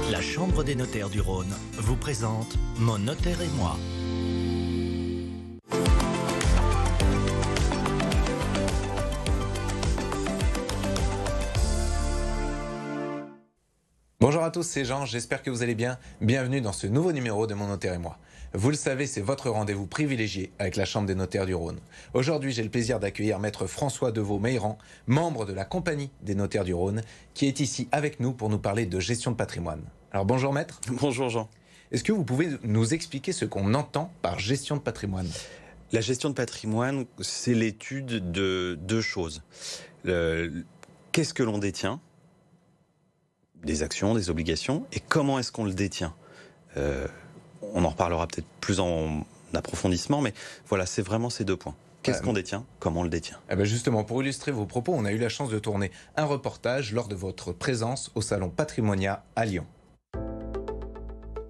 La Chambre des notaires du Rhône vous présente Mon notaire et moi. Bonjour à tous, c'est Jean, j'espère que vous allez bien. Bienvenue dans ce nouveau numéro de Mon notaire et moi. Vous le savez, c'est votre rendez-vous privilégié avec la Chambre des notaires du Rhône. Aujourd'hui, j'ai le plaisir d'accueillir Maître François Deveau-Meyrand, membre de la Compagnie des notaires du Rhône, qui est ici avec nous pour nous parler de gestion de patrimoine. Alors bonjour Maître. Bonjour Jean. Est-ce que vous pouvez nous expliquer ce qu'on entend par gestion de patrimoine ? La gestion de patrimoine, c'est l'étude de deux choses. Qu'est-ce que l'on détient ? Des actions, des obligations, et comment est-ce qu'on le détient ? On en reparlera peut-être plus en approfondissement, mais voilà, c'est vraiment ces deux points. Qu'est-ce qu'on détient ? Comment on le détient ? Justement, pour illustrer vos propos, on a eu la chance de tourner un reportage lors de votre présence au salon Patrimonia à Lyon.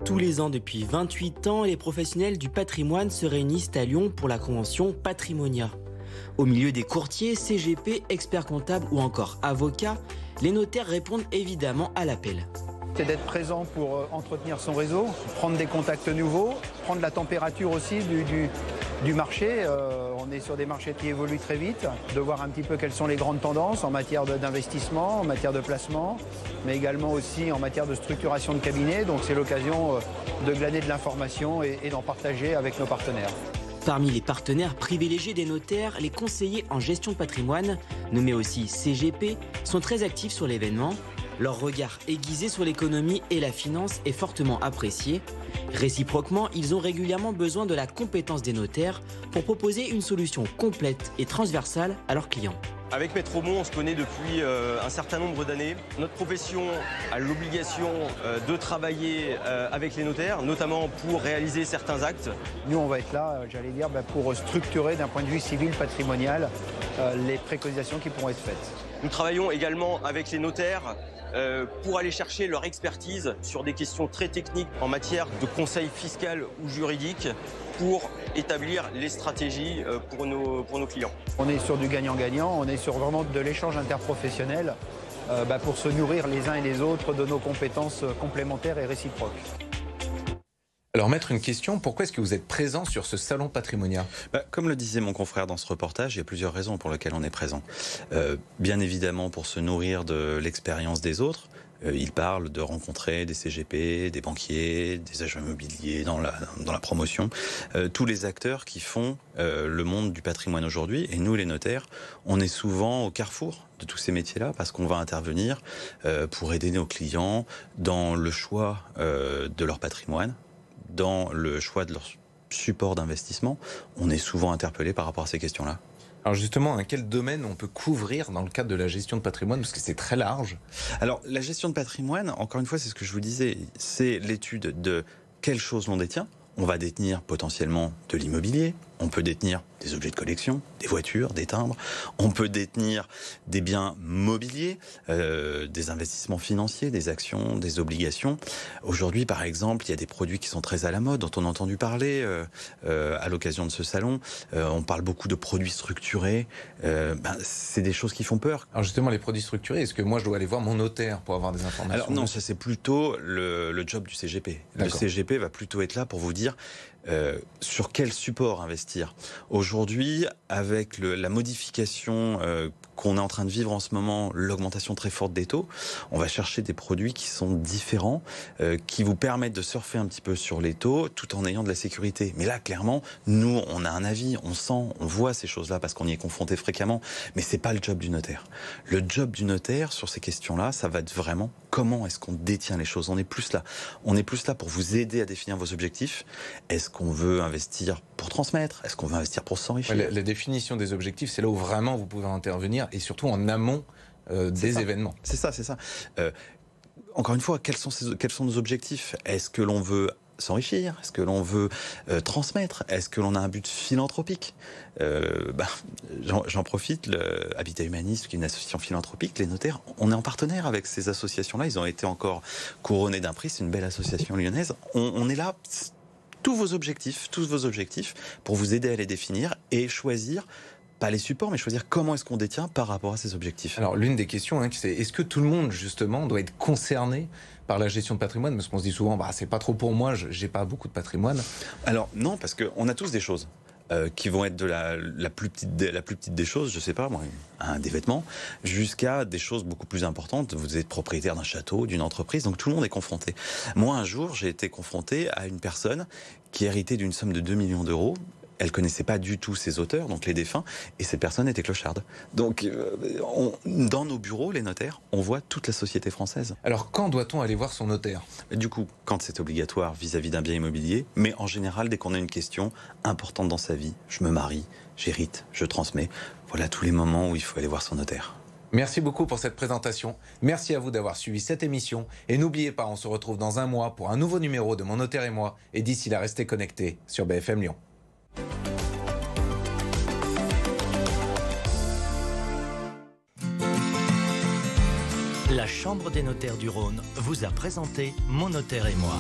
Tous les ans depuis 28 ans, les professionnels du patrimoine se réunissent à Lyon pour la convention Patrimonia. Au milieu des courtiers, CGP, experts comptables ou encore avocats, les notaires répondent évidemment à l'appel. C'est d'être présent pour entretenir son réseau, prendre des contacts nouveaux, prendre la température aussi du marché. On est sur des marchés qui évoluent très vite, de voir un petit peu quelles sont les grandes tendances en matière d'investissement, en matière de placement, mais également aussi en matière de structuration de cabinet. Donc c'est l'occasion de glaner de l'information et d'en partager avec nos partenaires. Parmi les partenaires privilégiés des notaires, les conseillers en gestion de patrimoine, nommés aussi CGP, sont très actifs sur l'événement. Leur regard aiguisé sur l'économie et la finance est fortement apprécié. Réciproquement, ils ont régulièrement besoin de la compétence des notaires pour proposer une solution complète et transversale à leurs clients. Avec Maître Aumont, on se connaît depuis un certain nombre d'années. Notre profession a l'obligation de travailler avec les notaires, notamment pour réaliser certains actes. Nous, on va être là, j'allais dire, pour structurer d'un point de vue civil patrimonial les préconisations qui pourront être faites. Nous travaillons également avec les notaires pour aller chercher leur expertise sur des questions très techniques en matière de conseil fiscal ou juridique pour établir les stratégies pour nos clients. On est sur du gagnant-gagnant, on est sur vraiment de l'échange interprofessionnel pour se nourrir les uns et les autres de nos compétences complémentaires et réciproques. Alors Maître, une question, pourquoi est-ce que vous êtes présent sur ce salon Patrimonia ? Comme le disait mon confrère dans ce reportage, il y a plusieurs raisons pour lesquelles on est présent. Bien évidemment pour se nourrir de l'expérience des autres. Il parle de rencontrer des CGP, des banquiers, des agents immobiliers dans la promotion, tous les acteurs qui font le monde du patrimoine aujourd'hui. Et nous, les notaires, on est souvent au carrefour de tous ces métiers-là parce qu'on va intervenir pour aider nos clients dans le choix de leur patrimoine, dans le choix de leur support d'investissement. On est souvent interpellé par rapport à ces questions-là. Alors justement, quel domaine on peut couvrir dans le cadre de la gestion de patrimoine, parce que c'est très large. Alors la gestion de patrimoine, encore une fois, c'est ce que je vous disais, c'est l'étude de quelles choses l'on détient. On va détenir potentiellement de l'immobilier, on peut détenir des objets de collection, des voitures, des timbres, on peut détenir des biens mobiliers, des investissements financiers, des actions, des obligations. Aujourd'hui, par exemple, il y a des produits qui sont très à la mode, dont on a entendu parler à l'occasion de ce salon. On parle beaucoup de produits structurés. C'est des choses qui font peur. Alors justement, les produits structurés, est-ce que moi je dois aller voir mon notaire pour avoir des informations ? Alors non, ça c'est plutôt le job du CGP. Le CGP va plutôt être là pour vous dire sur quel support investir. Aujourd'hui, avec la modification qu'on est en train de vivre en ce moment, l'augmentation très forte des taux, on va chercher des produits qui sont différents, qui vous permettent de surfer un petit peu sur les taux tout en ayant de la sécurité. Mais là, clairement, nous, on a un avis, on sent, on voit ces choses-là parce qu'on y est confronté fréquemment, mais c'est pas le job du notaire. Le job du notaire sur ces questions-là, ça va être vraiment comment est-ce qu'on détient les choses. On est plus là. On est plus là pour vous aider à définir vos objectifs. Est-ce qu'on veut investir pour transmettre ? Est-ce qu'on veut investir pour s'enrichir ? La définition des objectifs, c'est là où vraiment vous pouvez intervenir, et surtout en amont des événements. C'est ça. Encore une fois, quels sont nos objectifs ? Est-ce que l'on veut s'enrichir? Est-ce que l'on veut transmettre? Est-ce que l'on a un but philanthropique? J'en profite, Habitat Humaniste, qui est une association philanthropique, les notaires, on est en partenaire avec ces associations-là. Ils ont été encore couronnés d'un prix, c'est une belle association lyonnaise. On est là, tous vos objectifs, pour vous aider à les définir et choisir pas les supports, mais choisir comment est-ce qu'on détient par rapport à ses objectifs. Alors, l'une des questions, c'est est-ce que tout le monde, justement, doit être concerné par la gestion de patrimoine? Parce qu'on se dit souvent, c'est pas trop pour moi, j'ai pas beaucoup de patrimoine. Alors, non, parce qu'on a tous des choses. Qui vont être de la plus petite des choses, je sais pas moi, des vêtements, jusqu'à des choses beaucoup plus importantes. Vous êtes propriétaire d'un château, d'une entreprise, donc tout le monde est confronté. Moi, un jour, j'ai été confronté à une personne qui héritait d'une somme de 2 millions d'euros. Elle connaissait pas du tout ses auteurs, donc les défunts, et ces personnes étaient clochardes. Donc, dans nos bureaux, les notaires, on voit toute la société française. Alors, quand doit-on aller voir son notaire? Du coup, quand c'est obligatoire vis-à-vis d'un bien immobilier, mais en général, dès qu'on a une question importante dans sa vie, je me marie, j'hérite, je transmets, voilà tous les moments où il faut aller voir son notaire. Merci beaucoup pour cette présentation. Merci à vous d'avoir suivi cette émission. Et n'oubliez pas, on se retrouve dans un mois pour un nouveau numéro de Mon Notaire et moi. Et d'ici là, restez connectés sur BFM Lyon. La Chambre des notaires du Rhône vous a présenté Mon Notaire et moi.